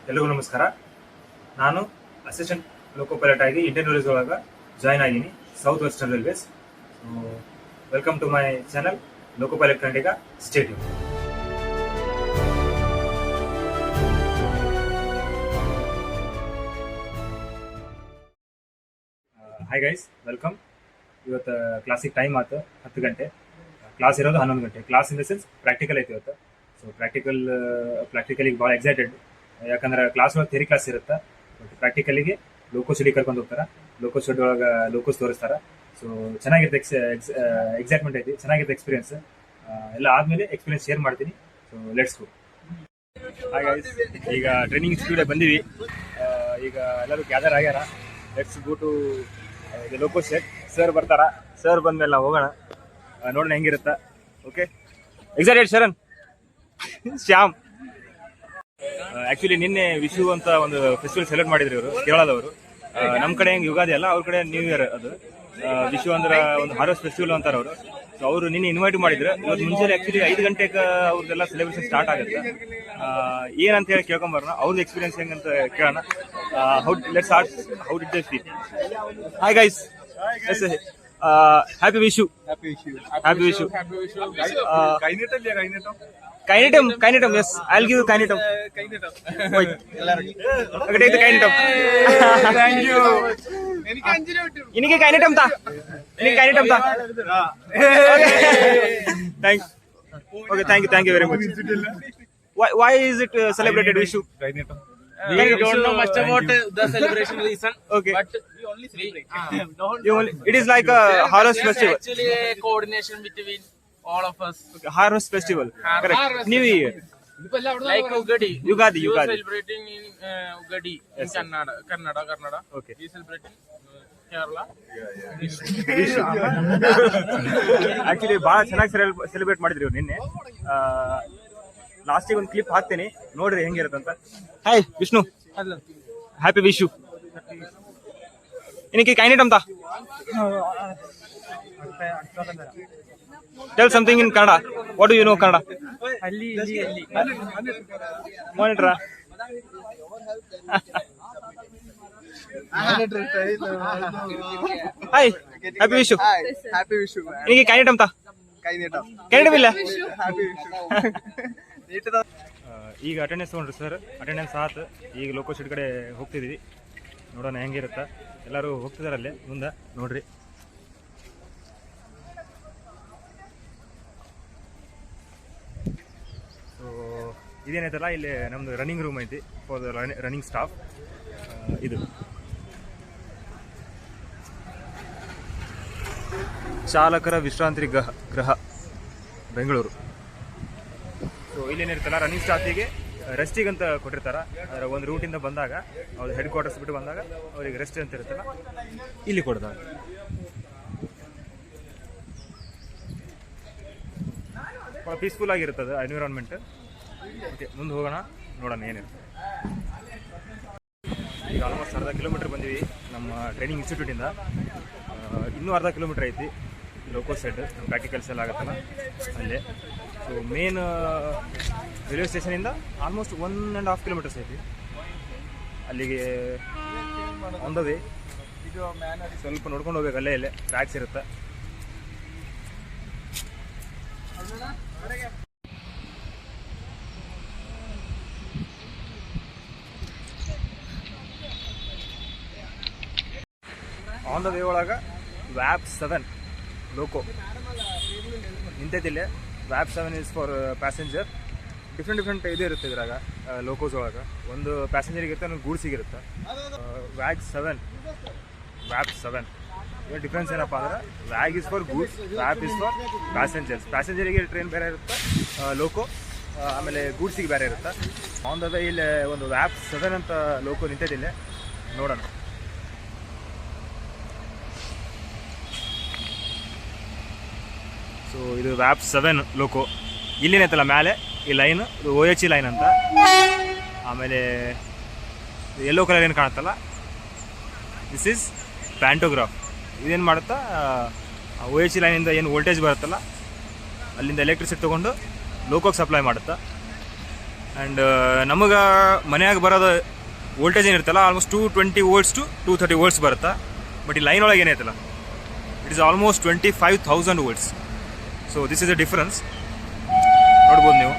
ಎಲ್ಲರಿಗೂ ನಮಸ್ಕಾರ. ನಾನು ಅಸಿಸ್ಟೆಂಟ್ ಲೋಕೋ ಪೈಲಟ್ ಆಗಿ ಇಂಡಿಯನ್ ರೈಲ್ವೇಸ್ ಒಳಗೆ ಜಾಯ್ನ್ ಆಗಿನಿ, south western railways. Welcome to my channel loco pilot Kannadiga. Stay tune. Hi guys, welcome. ಇವತ್ತು ಕ್ಲಾಸಿಗೆ ಟೈಮ್ ಆಯ್ತು 10 ಗಂಟೆ. ಕ್ಲಾಸ್ ಇರೋದು 11 ಗಂಟೆ. Class in the sense practical ಐತಿ ಇವತ್ತು. ಸೊ ಪ್ರಾಕ್ಟಿಕಲಿಗೆ ಭಾಳ ಎಕ್ಸೈಟೆಡ್. ಯಾಕಂದ್ರೆ ಕ್ಲಾಸ್ ಒಳಗೆ ಥಿಯರಿ ಕ್ಲಾಸ್ ಇರುತ್ತೆ, ಬಟ್ ಪ್ರಾಕ್ಟಿಕಲಿಗೆ ಲೋಕೋ ಸ್ಟಡಿ ಕರ್ಕೊಂಡು ಹೋಗ್ತಾರೆ. ಲೋಕೋ ಸ್ಟಡಿ ಒಳಗೆ ಲೋಕೋಸ್ ತೋರಿಸ್ತಾರೆ. ಸೊ ಚೆನ್ನಾಗಿರುತ್ತೆ, ಎಕ್ಸೈಟ್ಮೆಂಟ್ ಐತಿ, ಚೆನ್ನಾಗಿರುತ್ತೆ ಎಕ್ಸ್ಪೀರಿಯನ್ಸ್. ಎಲ್ಲ ಆದಮೇಲೆ ಎಕ್ಸ್ಪೀರಿಯನ್ಸ್ ಶೇರ್ ಮಾಡ್ತೀನಿ. So let's go. Hi guys, ಈಗ ಟ್ರೈನಿಂಗ್ ಇನ್ಸ್ಟಿಟ್ಯೂಟಿಗೆ ಬಂದೀವಿ. ಈಗ ಎಲ್ಲರೂ ಗ್ಯಾದರ್ ಆಗ್ಯಾರ. Let's go to the loco shed. Sir ಬರ್ತಾರ. ಸರ್ ಬಂದ್ಮೇಲೆ ನಾವು ಹೋಗೋಣ, ನೋಡೋಣ ಹೆಂಗಿರುತ್ತೆ. Okay, excited Sharan, Shyam. Actually ನಿನ್ನೆ ವಿಶು ಅಂತ ಒಂದು ಫೆಸ್ಟಿವಲ್ ಸೆಲೆಬ್ರೇಟ್ ಮಾಡಿದ್ರು ಇವರು, ಕೇರಳದವರು. ನಮ್ಮ ಕಡೆ ಹೆಂಗೆ ಯುಗಾದಿ ಅಲ್ಲ, ಅವ್ರ ಕಡೆ ನ್ಯೂ ಇಯರ್ ಅದು. ವಿಶು ಅಂದ್ರೆ ಒಂದು ಹಾರ್ವೆಸ್ಟ್ ಫೆಸ್ಟಿವಲ್ ಅಂತಾರೆ ಅವರು. ಸೊ ಅವರು ನಿನ್ನೆ ಇನ್ವೈಟ್ ಮಾಡಿದ್ರು. ಇವತ್ತು ಮುಂಚೆ ಆಕ್ಚುಲಿ 5 ಗಂಟೆಗೆ ಅವ್ರದ್ದೆಲ್ಲ ಸೆಲೆಬ್ರೇಷನ್ ಸ್ಟಾರ್ಟ್ ಆಗುತ್ತೆ. ಏನಂತ ಹೇಳಿ ಕೇಳ್ಕೊಂಬರೋಣ, ಅವ್ರದ್ದು ಎಕ್ಸ್ಪೀರಿಯನ್ಸ್ ಹೆಂಗಂತ ಕೇಳೋಣ. How did they feel? Hi guys, happy Vishu. Happy Vishu. Kainitum, yes. I'll give you Kainitum. Wait. Okay, take the Kainitum. Thank you. Inike Kainitum ta. Thanks. Okay, thank you very much. Why is it celebrated Vishu? Kainitum. We don't know much about the celebration reason. Okay. But we only celebrate. It is like a harvest festival. Actually, a coordination between all of us. Okay, harvest festival. Correct. Harvest New Year. Like Ugadi. Ugadi. You are celebrating in Ugadi in Yes. Kannada. Okay. We celebrate in Kerala. Actually ಭಾಳ ಚೆನ್ನಾಗಿ celebrate ಮಾಡಿದ್ರಿ ಇವ್ರು ನಿನ್ನೆ. ಲಾಸ್ಟಿಗೆ ಒಂದು clip ಹಾಕ್ತೇನೆ, ನೋಡ್ರಿ ಹೆಂಗಿರುತ್ತಂತ. Hi Vishnu, happy Vishu. ಇನ್ನಕ್ಕೆ ಕೈನಿಟಮ್ ತಾ. Tell something in Kannada. What do you know Kannada? Ali. Monitor. Hi. Happy Vishu. Happy Vishu. Inge Kainitum ta. Kainitum ಇಲ್ಲ. Happy Vishu. ಈಗ ಅಟೆಂಡೆನ್ಸ್ ತೊಗೊಂಡ್ರಿ ಸರ್. ಅಟೆಂಡೆನ್ಸ್ ಆತು. ಈಗ ಲೋಕೋ ಶೆಡ್ ಕಡೆ ಹೋಗ್ತಿದ್ದೀವಿ. ನೋಡೋಣ ಹೆಂಗಿರುತ್ತೆ. ಎಲ್ಲರೂ ಹೋಗ್ತಿದಾರಲ್ಲೇ ಮುಂದೆ, ನೋಡ್ರಿ. ಸೊ ಇದೇನೈತಲ್ಲ, ಇಲ್ಲಿ ನಮ್ಮದು ರನ್ನಿಂಗ್ ರೂಮ್ ಐತಿ ಫಾರ್ ದ ರನ್ನಿಂಗ್ ಸ್ಟಾಫ್. ಇದು ಚಾಲಕರ ವಿಶ್ರಾಂತಿ ಗೃಹ ಬೆಂಗಳೂರು. ಸೊ ಇಲ್ಲೇನಿರುತ್ತಲ್ಲ, ರನ್ನಿಂಗ್ ಸ್ಟಾಫಿಗೆ ರೆಸ್ಟಿಗಂತ ಕೊಟ್ಟಿರ್ತಾರೆ. ಅದರ ಒಂದು ರೂಟಿಂದ ಬಂದಾಗ, ಅವ್ರ ಹೆಡ್ ಕ್ವಾರ್ಟರ್ಸ್ ಬಿಟ್ಟು ಬಂದಾಗ ಅವರಿಗೆ ರೆಸ್ಟ್ ಅಂತ ಇರುತ್ತಲ್ಲ, ಇಲ್ಲಿ ಕೊಡ್ತಾರೆ. ಭಾಳ ಪೀಸ್ಫುಲ್ ಆಗಿರ್ತದೆ ಎನ್ವಿರಾನ್ಮೆಂಟ್. ಓಕೆ, ಮುಂದೆ ಹೋಗೋಣ, ನೋಡೋಣ ಏನಿರುತ್ತೆ. ಈಗ ಆಲ್ಮೋಸ್ಟ್ ಅರ್ಧ ಕಿಲೋಮೀಟರ್ ಬಂದಿವಿ ನಮ್ಮ ಟ್ರೈನಿಂಗ್ ಇನ್ಸ್ಟಿಟ್ಯೂಟಿಂದ. ಇನ್ನೂ ಅರ್ಧ ಕಿಲೋಮೀಟರ್ ಐತಿ ಲೋಕೋ ಸೆಡ್. ನಮ್ಮ ಪ್ರಾಕ್ಟಿಕಲ್ಸ್ ಎಲ್ಲ ಆಗುತ್ತಲ್ಲ ಅಲ್ಲೇ. ಸೊ ಮೇನ್ ರೈಲ್ವೆ ಸ್ಟೇಷನಿಂದ ಆಲ್ಮೋಸ್ಟ್ 1.5 ಕಿಲೋಮೀಟರ್ಸ್ ಐತಿ ಅಲ್ಲಿಗೆ. ಆನ್ ದ ವೇ ಸ್ವಲ್ಪ ನೋಡ್ಕೊಂಡು ಹೋಗ್ಬೇಕು. ಅಲ್ಲೇ ಟ್ರ್ಯಾಕ್ಸ್ ಇರುತ್ತೆ. ಆನ್ ದ ವೇ ಒಳಗೆ ವ್ಯಾಪ್ 7 ಲೋಕೋ ನಿಂತೈತಿಲ್ಲ. ವ್ಯಾಪ್ 7 ಇಸ್ ಫಾರ್ ಪ್ಯಾಸೆಂಜರ್. ಡಿಫ್ರೆಂಟ್ ಇದು ಇರುತ್ತೆ ಇದ್ರಾಗ ಲೋಕೋಸ್ ಒಳಗೆ. ಒಂದು ಪ್ಯಾಸೆಂಜರಿಗೆ ಇರುತ್ತೆ, ಒಂದು ಗೂಡ್ಸಿಗಿರುತ್ತೆ. ವ್ಯಾಗ್ 7 ಇವಾಗ ಡಿಫ್ರೆನ್ಸ್ ಏನಪ್ಪ ಅಂದ್ರೆ, ವ್ಯಾಗ್ is for goods, ವ್ಯಾಪ್ is for passengers. ಪ್ಯಾಸೆಂಜರಿಗೆ train ಬೇರೆ ಇರುತ್ತೆ, ಲೋಕೋ. ಆಮೇಲೆ ಗೂಡ್ಸಿಗೆ ಬೇರೆ ಇರುತ್ತೆ. ಆನ್ ದ ವೇ ಇಲ್ಲಿ ಒಂದು ವ್ಯಾಪ್ 7 ಅಂತ ಲೋಕೋ ನಿಂತೈತಿಲ್ಲ, ನೋಡೋಣ. ಸೊ ಇದು ವ್ಯಾಪ್ 7 ಲೋಕೋ. ಇಲ್ಲೇನೈತಲ್ಲ ಮೇಲೆ ಈ ಲೈನ್, ಇದು OHE ಲೈನ್ ಅಂತ. ಆಮೇಲೆ ಯೆಲ್ಲೋ ಕಲರ್ ಏನು ಕಾಣುತ್ತಲ್ಲ, ದಿಸ್ ಈಸ್ ಪ್ಯಾಂಟೋಗ್ರಾಫ್. ಇದೇನು ಮಾಡುತ್ತಾ, OHE ಲೈನಿಂದ ಏನು ವೋಲ್ಟೇಜ್ ಬರುತ್ತಲ್ಲ, ಅಲ್ಲಿಂದ ಎಲೆಕ್ಟ್ರಿಸಿಟಿ ತೊಗೊಂಡು ಲೋಕೋಗೆ ಸಪ್ಲೈ ಮಾಡುತ್ತಾ. ಆ್ಯಂಡ್ ನಮಗೆ ಮನ್ಯಾಗ ಬರೋದು ವೋಲ್ಟೇಜ್ ಏನಿರ್ತಲ್ಲ ಆಲ್ಮೋಸ್ಟ್ 220 ವೋಲ್ಟ್ಸ್ ಟು 230 ವೋಲ್ಟ್ಸ್ ಬರುತ್ತೆ. ಬಟ್ ಈ ಲೈನ್ ಒಳಗೆ ಏನೈತಲ್ಲ it is almost 25,000 volts. So this is a difference ನೋಡ್ಬೋದು ನೀವು.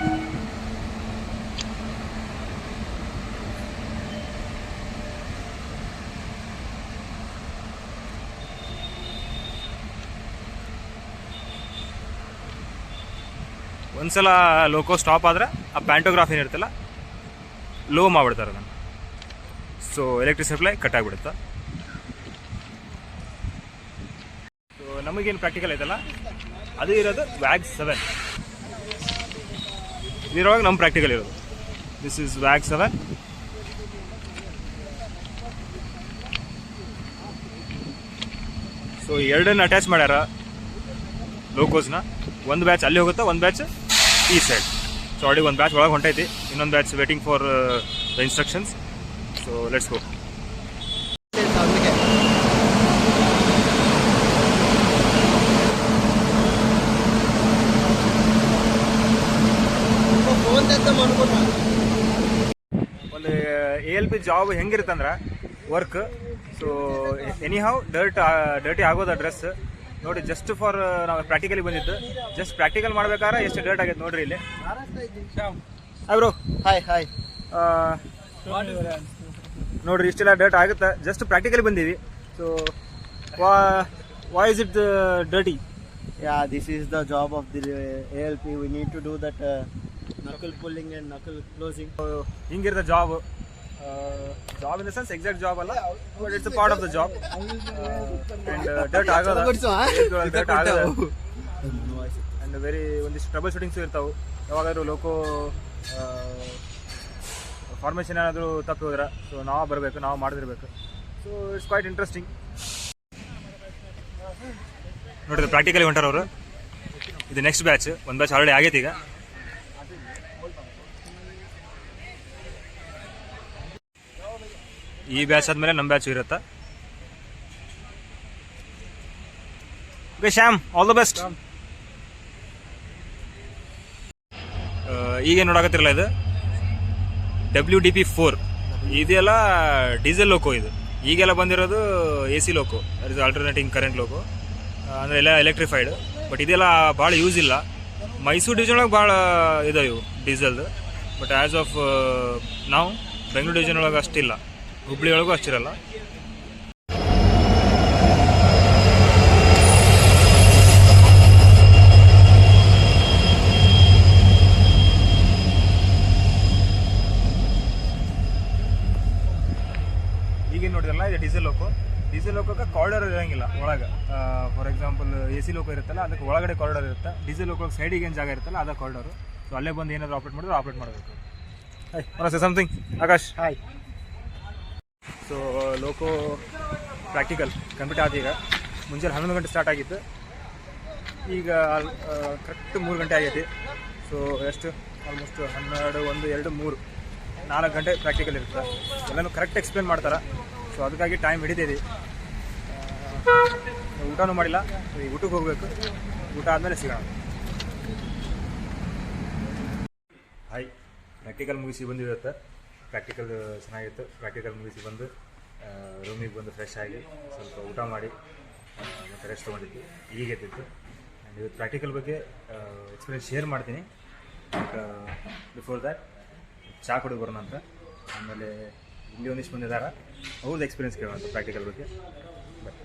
ಒಂದ್ಸಲ ಲೋಕೋ ಸ್ಟಾಪ್ ಆದ್ರೆ ಆ ಪ್ಯಾಂಟೋಗ್ರಾಫ್ ಏನಿರುತ್ತಲ್ಲ ಲೋ ಮಾಡಿಬಿಡ್ತಾರೆ ಅದನ್ನು. ಸೊ ಎಲೆಕ್ಟ್ರಿಕ್ ಸಪ್ಲೈ ಕಟ್ ಆಗಿಬಿಡುತ್ತೆ. ಸೊ ನಮಗೇನು ಪ್ರಾಕ್ಟಿಕಲ್ ಐತಲ್ಲ ಅದು ಇರೋದು ವ್ಯಾಗ್ 7. ಇದರೊಳಗೆ ನಮ್ಮ ಪ್ರಾಕ್ಟಿಕಲ್ ಇರೋದು. ದಿಸ್ ಇಸ್ ವ್ಯಾಗ್ 7. ಸೊ ಎರಡನ್ನು ಅಟ್ಯಾಚ್ ಮಾಡ್ಯಾರ ಲೋಕೋಸ್ನ. ಒಂದು ಬ್ಯಾಚ್ ಅಲ್ಲಿ ಹೋಗುತ್ತೆ, ಒಂದು ಬ್ಯಾಚ್ ಈ ಸೈಡ್. ಸೊ ಆಲ್ರೆಡಿ ಒಂದು ಬ್ಯಾಚ್ ಒಳಗೆ ಹೊಂಟೈತಿ, ಇನ್ನೊಂದು batch waiting for the instructions. So let's go. ಒಂದು ALP ಜಾಬ್ ಹೆಂಗಿರುತ್ತಂದ್ರೆ work. So anyhow dirty ಆಗೋದು ಡ್ರೆಸ್ ನೋಡಿ. ಜಸ್ಟ್ ಫಾರ್ ನಾವು ಪ್ರಾಕ್ಟಿಕಲಿ ಬಂದಿದ್ದು. ಜಸ್ಟ್ ಪ್ರಾಕ್ಟಿಕಲ್ ಮಾಡ್ಬೇಕಾದ್ರೆ ಎಷ್ಟು ಡರ್ಟ್ ಆಗೈತೆ ನೋಡ್ರಿ ಇಲ್ಲಿ. Hi bro. ಹಾಯ್ ನೋಡ್ರಿ ಇಷ್ಟೆಲ್ಲ ಡರ್ಟ್ ಆಗುತ್ತೆ. ಜಸ್ಟ್ ಪ್ರಾಕ್ಟಿಕಲಿ ಬಂದೀವಿ. So why is it dirty? Yeah, this is the job of the ALP. We need to do that knuckle pulling and knuckle closing. ಹಿಂಗಿರುತ್ತೆ ಜಾಬ್. Job in the sense exact job ಅಲ್ಲ, but it's a part of the job. And dirt ಆಗೋದು and very ಒಂದಿಷ್ಟು trouble shootings ಇರ್ತಾವೆ. ಯಾವಾಗಾದ್ರೂ ಲೋಕೋ formation ಏನಾದರೂ ತಪ್ಪಿ ಹೋದ್ರೆ ಸೊ ನಾವು ಬರಬೇಕು, ನಾವು ಮಾಡಿದಿರ್ಬೇಕು. So it's quite interesting. ನೋಡಿದ್ರೆ ಪ್ರಾಕ್ಟಿಕಲಿ ಹೊಂಟಾರ ಅವರು. ಇದು ನೆಕ್ಸ್ಟ್ ಬ್ಯಾಚ್. ಒಂದು ಬ್ಯಾಚ್ ಆಲ್ರೆಡಿ ಆಗೈತೆ ಈಗ. ಈ ಬ್ಯಾಚ್ ಆದಮೇಲೆ ನಮ್ಮ ಬ್ಯಾಚು ಇರುತ್ತೆ. Okay Shyam, all the best. ಈಗೇನು ನೋಡಕತ್ತಿರಲ್ಲ ಇದು WDP 4. ಇದೆಲ್ಲ ಡೀಸೆಲ್ ಲೋಕೋ. ಇದು ಈಗೆಲ್ಲ ಬಂದಿರೋದು AC loco, that is alternating current loco. ಅಂದರೆ ಎಲ್ಲ ಎಲೆಕ್ಟ್ರಿಫೈಡ್. ಬಟ್ ಇದೆಲ್ಲ ಭಾಳ ಯೂಸ್ ಇಲ್ಲ. ಮೈಸೂರು ಡಿವಿಷನ್ ಒಳಗೆ ಭಾಳ ಇದಾವೆ ಇವು ಡೀಸೆಲ್ದು. ಬಟ್ ಆ್ಯಸ್ ಆಫ್ ನಾವು ಬೆಂಗಳೂರು ಡಿವಿಷನ್ ಒಳಗೆ ಅಷ್ಟಿಲ್ಲ, ಹುಬ್ಳಿ ಒಳಗೂ ಅಷ್ಟಿರಲ್ಲ. ಈಗೇನು ನೋಡಿದ್ರಲ್ಲ ಇದು ಡೀಸೆಲ್ ಲೋಕೋ. ಡೀಸೆಲ್ ಲೋಕೋಕ್ಕೆ ಕಾರಿಡಾರ್ ಇರೋಂಗಿಲ್ಲ ಒಳಗೆ. ಫಾರ್ ಎಕ್ಸಾಂಪಲ್ AC ಲೋಕೋ ಇರುತ್ತಲ್ಲ ಅದಕ್ಕೆ ಒಳಗಡೆ ಕಾರಿಡಾರ್ ಇರುತ್ತೆ. ಡೀಸೆಲ್ ಲೋಕೋಕ್ಕೆ ಸೈಡಿಗೆ ಏನು ಜಾಗ ಇರುತ್ತಲ್ಲ ಅದ ಕಾರಿಡಾರು. ಸೊ ಅಲ್ಲೇ ಬಂದು ಏನಾದರೂ ಆಪ್ರೇಟ್ ಮಾಡಿದ್ರೆ ಆಪ್ರೇಟ್ ಮಾಡಬೇಕು. ಸಮಥಿಂಗ್ ಆಕಾಶ್. ಹಾಯ್. ಸೊ ಲೋಕೋ ಪ್ರಾಕ್ಟಿಕಲ್ ಕಂಪ್ಲೀಟ್ ಆದ. ಈಗ ಮುಂಜಾನೆ 11 ಗಂಟೆ ಸ್ಟಾರ್ಟ್ ಆಗಿತ್ತು. ಈಗ ಕರೆಕ್ಟ್ 3 ಗಂಟೆ ಆಗೈತಿ. ಸೊ ಎಷ್ಟು ಆಲ್ಮೋಸ್ಟ್ 12, 1, 2, 3, 4 ಗಂಟೆ ಪ್ರಾಕ್ಟಿಕಲ್ ಇರುತ್ತೆ. ಎಲ್ಲನೂ ಕರೆಕ್ಟ್ ಎಕ್ಸ್ಪ್ಲೇನ್ ಮಾಡ್ತಾರೆ. ಸೊ ಅದಕ್ಕಾಗಿ ಟೈಮ್ ಹಿಡಿತೈತಿ. ಊಟನೂ ಮಾಡಿಲ್ಲ. ಈಗ ಊಟಕ್ಕೆ ಹೋಗಬೇಕು. ಊಟ ಆದಮೇಲೆ ಸಿಗೋಣ. ಹಾಯ್. ಪ್ರಾಕ್ಟಿಕಲ್ ಮುಗಿಸಿ ಬಂದಿರುತ್ತೆ. ಪ್ರಾಕ್ಟಿಕಲ್ ಚೆನ್ನಾಗಿತ್ತು. ಪ್ರಾಕ್ಟಿಕಲ್ ಮುಗಿಸಿ ಬಂದು ರೂಮಿಗೆ ಬಂದು ಫ್ರೆಶ್ ಆಗಿ ಸ್ವಲ್ಪ ಊಟ ಮಾಡಿ ಮತ್ತು ರೆಸ್ಟ್ ತೊಗೊಂಡಿದ್ವಿ. ಈಗ ಎತ್ತಿತ್ತು. ಆ್ಯಂಡ್ ಇವತ್ತು ಪ್ರಾಕ್ಟಿಕಲ್ ಬಗ್ಗೆ ಎಕ್ಸ್ಪೀರಿಯನ್ಸ್ ಶೇರ್ ಮಾಡ್ತೀನಿ. ಬಟ್ ಬಿಫೋರ್ ದ್ಯಾಟ್ ಚಹಾ ಕುಡಿದು ಬರೋಣ ಅಂತ. ಆಮೇಲೆ ಇಲ್ಲಿ ಒಂದಿಷ್ಟು ಮಂದಿ ಇದ್ದಾರೆ, ಅವ್ರದ್ದು ಎಕ್ಸ್ಪೀರಿಯನ್ಸ್ ಕೇಳೋಣ ಅಂತ ಪ್ರಾಕ್ಟಿಕಲ್ ಬಗ್ಗೆ. ಬಟ್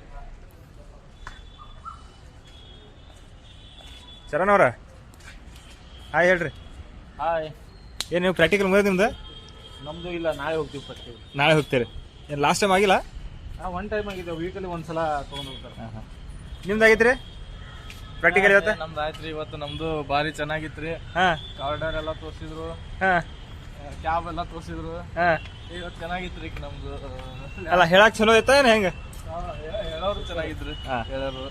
ಚರಣ್ ಅವರ ಹಾಯ್ ಹೇಳ್ರಿ. ಹಾಯ್. ಏನು ನೀವು ಪ್ರಾಕ್ಟಿಕಲ್ ಮುಗಿದ ನಿಮ್ದು? ನಮ್ದು ಇಲ್ಲ, ನಾಳೆ ಹೋಗ್ತೀವಿ ಫಸ್ಟ್. ನಾಳೆ ಹೋಗ್ತೀರಿ? ಏನು ಲಾಸ್ಟ್ ಟೈಮ್ ಆಗಿಲ್ಲ? ಒನ್ ಟೈಮ್ ಆಗಿದೆ, ವೀಕಲ್ಲಿ ಒಂದ್ಸಲ ತೊಗೊಂಡು ಹೋಗ್ತಾರೆ. ಹಾಂ. ನಿಮ್ದು ಆಗೈತ್ರಿ ಪ್ರಾಕ್ಟಿಕಲ್ ಇವತ್ತು? ನಮ್ದು ಆಯ್ತು ರೀ. ಇವತ್ತು ನಮ್ದು ಭಾರಿ ಚೆನ್ನಾಗಿತ್ತು ರೀ. ಹಾಂ. ಕಾರಿಡಾರ್ ಎಲ್ಲ ತೋರಿಸಿದ್ರು, ಹಾಂ, ಕ್ಯಾಬ್ ಎಲ್ಲ ತೋರಿಸಿದ್ರು. ಹಾಂ. ಇವತ್ತು ಚೆನ್ನಾಗಿತ್ತು ರೀ ನಮ್ದು. ಅಲ್ಲ ಹೇಳಕ್ ಚಲೋ ಐತಾ ಏನು ಹೆಂಗೆ? ಹೇಳೋರು ಚೆನ್ನಾಗಿದ್ರು, ಹಾಂ. ಹೇಳೋರು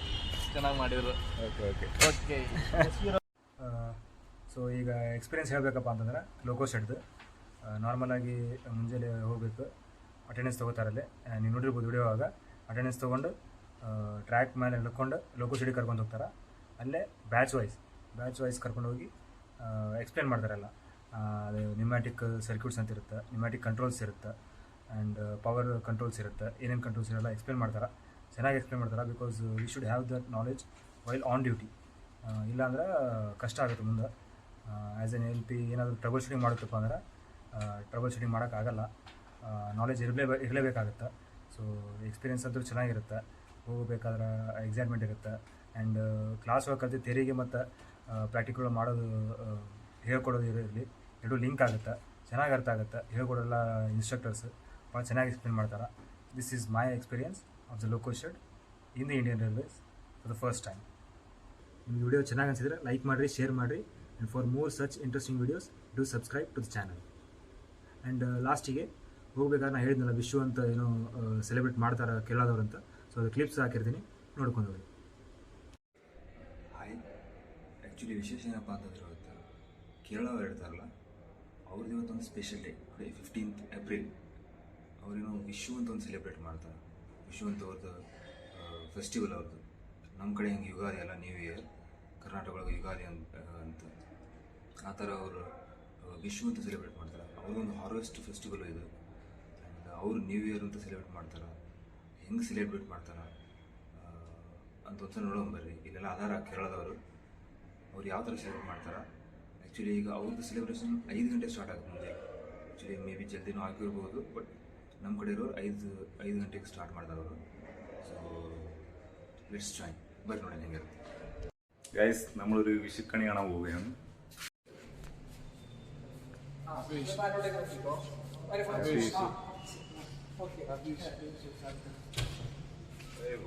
ಚೆನ್ನಾಗಿ ಮಾಡಿದ್ರು. Okay okay okay. ಸೊ ಈಗ ಎಕ್ಸ್ಪೀರಿಯನ್ಸ್ ಹೇಳಬೇಕಪ್ಪ ಅಂತಂದ್ರೆ ಲೋಕೋ ಶೆಡ್ದು ನಾರ್ಮಲಾಗಿ ಮುಂಜಾನೆ ಹೋಗಬೇಕು. ಅಟೆಂಡೆನ್ಸ್ ತೊಗೋತಾರಲ್ಲಿ ನೀವು ನೋಡಿರ್ಬೋದು ವಿಡಿಯೋವಾಗ. ಅಟೆಂಡೆನ್ಸ್ ತೊಗೊಂಡು ಟ್ರ್ಯಾಕ್ ಮೇಲೆ ಹಿಡ್ಕೊಂಡು ಲೋಕೋ ಶೆಡಿಗೆ ಕರ್ಕೊಂಡು ಹೋಗ್ತಾರೆ. ಅಲ್ಲೇ ಬ್ಯಾಚ್ ವೈಸ್ ಕರ್ಕೊಂಡು ಹೋಗಿ ಎಕ್ಸ್ಪ್ಲೇನ್ ಮಾಡ್ತಾರಲ್ಲ. ಅದೇ ನಿಮ್ಯಾಟಿಕ್ ಸರ್ಕ್ಯೂಟ್ಸ್ ಅಂತ ಇರುತ್ತೆ, ನಿಮ್ಯಾಟಿಕ್ ಕಂಟ್ರೋಲ್ಸ್ ಇರುತ್ತೆ, ಆ್ಯಂಡ್ ಪವರ್ ಕಂಟ್ರೋಲ್ಸ್ ಇರುತ್ತೆ. ಏನೇನು ಕಂಟ್ರೋಲ್ಸ್ ಇರಲ್ಲ ಎಕ್ಸ್ಪ್ಲೇನ್ ಮಾಡ್ತಾರೆ, ಚೆನ್ನಾಗಿ ಎಕ್ಸ್ಪ್ಲೇನ್ ಮಾಡ್ತಾರೆ. Because we should have that knowledge while on duty. ಇಲ್ಲಾಂದ್ರೆ ಕಷ್ಟ ಆಗುತ್ತೆ ಮುಂದೆ. ಆ್ಯಸ್ ಎನ್ LP ಏನಾದರೂ ಟ್ರಬಲ್ ಶೂಟಿಂಗ್ ಮಾಡುತ್ತಪ್ಪ ಅಂದ್ರೆ ಟ್ರಬಲ್ ಶೂಟಿಂಗ್ ಮಾಡೋಕ್ಕಾಗಲ್ಲ, ನಾಲೆಜ್ ಇರಲೇಬೇಕಾಗುತ್ತೆ. ಸೊ ಎಕ್ಸ್ಪೀರಿಯೆನ್ಸ್ ಅಂತೂ ಚೆನ್ನಾಗಿರುತ್ತೆ. ಹೋಗಬೇಕಾದ್ರೆ ಎಕ್ಸೈಟ್ಮೆಂಟ್ ಇರುತ್ತೆ. ಆ್ಯಂಡ್ ಕ್ಲಾಸ್ ವರ್ಕ್ ಅಂತ ತೆರಿಗೆ ಮತ್ತು ಪ್ರಾಕ್ಟಿಕಲ್ ಮಾಡೋದು ಹೇಳ್ಕೊಡೋದು ಇರಲಿ, ಎರಡೂ ಲಿಂಕ್ ಆಗುತ್ತೆ, ಚೆನ್ನಾಗಿ ಅರ್ಥ ಆಗುತ್ತೆ. ಹೇಳ್ಕೊಡೋಲ್ಲ ಇನ್ಸ್ಟ್ರಕ್ಟರ್ಸ್ ಭಾಳ ಚೆನ್ನಾಗಿ ಎಕ್ಸ್ಪ್ಲೇನ್ ಮಾಡ್ತಾರೆ. This is my experience of the loco shed in the Indian Railways for the first time. ನಿಮ್ಮ ವಿಡಿಯೋ ಚೆನ್ನಾಗಿ ಅನಿಸಿದರೆ ಲೈಕ್ ಮಾಡಿರಿ, ಶೇರ್ ಮಾಡಿರಿ. And for more such interesting videos do subscribe to the channel. And ಲಾಸ್ಟಿಗೆ ಹೋಗ್ಬೇಕಾದ್ರೆ ನಾನು ಹೇಳಿದ್ನಲ್ಲ ವಿಶ್ವ ಅಂತ ಏನೋ ಸೆಲೆಬ್ರೇಟ್ ಮಾಡ್ತಾರೆ ಕೇರಳದವ್ರು ಅಂತ. ಸೊ ಅದು ಕ್ಲಿಪ್ಸ್ ಹಾಕಿರ್ತೀನಿ, ನೋಡ್ಕೊಂಡು ಹೋಗಿ. ಹಾಯ್, ಆ್ಯಕ್ಚುಲಿ ವಿಶೇಷ ಏನಪ್ಪ ಅಂತಂದ್ರೆ ಇವತ್ತು ಕೇರಳವ್ರು ಹೇಳ್ತಾರಲ್ಲ, ಅವ್ರದ್ದು ಇವತ್ತೊಂದು special day. Today 15th April. ಅವರೇನೋ ವಿಶ್ವ ಅಂತ ಒಂದು ಸೆಲೆಬ್ರೇಟ್ ಮಾಡ್ತಾರೆ. ವಿಶ್ವ ಅಂತ ಅವ್ರದ್ದು ಫೆಸ್ಟಿವಲ್ ಅವ್ರದ್ದು. ನಮ್ಮ ಕಡೆ ಹೆಂಗೆ ಯುಗಾದಿ ಅಲ್ಲ, ನ್ಯೂ ಇಯರ್, ಕರ್ನಾಟಕ ಒಳಗೆ ಯುಗಾದಿ ಅಂತ ಆ ಥರ ಅವರು ವಿಶ್ವ ಅಂತ ಸೆಲೆಬ್ರೇಟ್ ಮಾಡ್ತಾರೆ. ಅವ್ರದ್ದೊಂದು ಹಾರ್ವೆಸ್ಟ್ ಫೆಸ್ಟಿವಲ್ ಇದು. ಆ್ಯಂಡ್ ಅವರು ನ್ಯೂ ಇಯರ್ ಅಂತ ಸೆಲೆಬ್ರೇಟ್ ಮಾಡ್ತಾರೆ. ಹೆಂಗೆ ಸೆಲೆಬ್ರೇಟ್ ಮಾಡ್ತಾರೆ ಅಂತ ಒಂದ್ಸಲ ನೋಡೋಣ ಬರ್ರಿ. ಇಲ್ಲೆಲ್ಲ ಆಧಾರ ಕೇರಳದವರು, ಅವ್ರು ಯಾವ ಥರ ಸೆಲೆಬ್ರೇಟ್ ಮಾಡ್ತಾರೆ. ಆ್ಯಕ್ಚುಲಿ ಈಗ ಅವ್ರದ್ದು ಸೆಲೆಬ್ರೇಷನ್ 5 ಗಂಟೆ ಸ್ಟಾರ್ಟ್ ಆಗುತ್ತೆ ಮುಂದೆ. ಆ್ಯಕ್ಚುಲಿ ಮೇ ಬಿ ಜಲ್ದಿನೂ ಆಗಿರ್ಬೋದು, ಬಟ್ ನಮ್ಮ ಕಡೆ ಇರೋರು 5 ಗಂಟೆಗೆ ಸ್ಟಾರ್ಟ್ ಮಾಡ್ತಾರೆ ಅವರು. ಸೊ ಲೆಟ್ಸ್ ಜಾಯಿನ್, ಬರ್ರಿ ನೋಡಿ ಹೆಂಗಿರುತ್ತೆ. ഗൈസ് നമ്മളൊരു വിഷുക്കണി കാണാൻ പോവുകയാണ്. ഏയ്